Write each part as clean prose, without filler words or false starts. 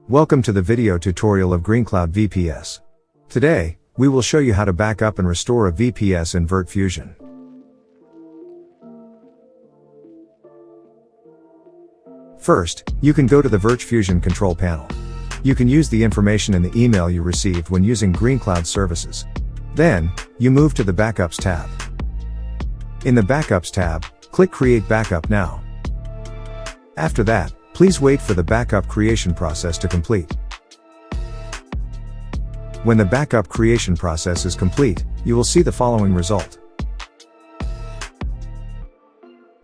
Welcome to the video tutorial of GreenCloud VPS. Today, we will show you how to back up and restore a VPS in VirtFusion. First, you can go to the VirtFusion control panel. You can use the information in the email you received when using GreenCloud services. Then, you move to the Backups tab. In the Backups tab, click Create Backup Now. After that, please wait for the backup creation process to complete. When the backup creation process is complete, you will see the following result.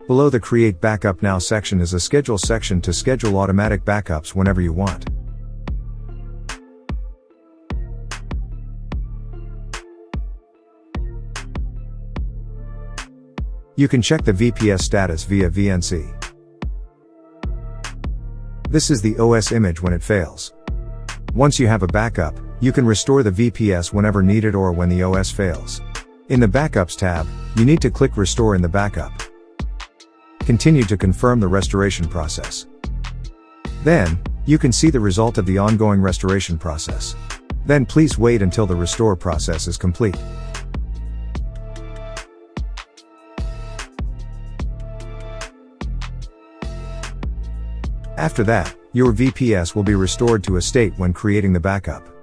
Below the Create Backup Now section is a Schedule section to schedule automatic backups whenever you want. You can check the VPS status via VNC. This is the OS image when it fails. Once you have a backup, you can restore the VPS whenever needed or when the OS fails. In the Backups tab, you need to click Restore in the backup. Continue to confirm the restoration process. Then, you can see the result of the ongoing restoration process. Then please wait until the restore process is complete. After that, your VPS will be restored to a state when creating the backup.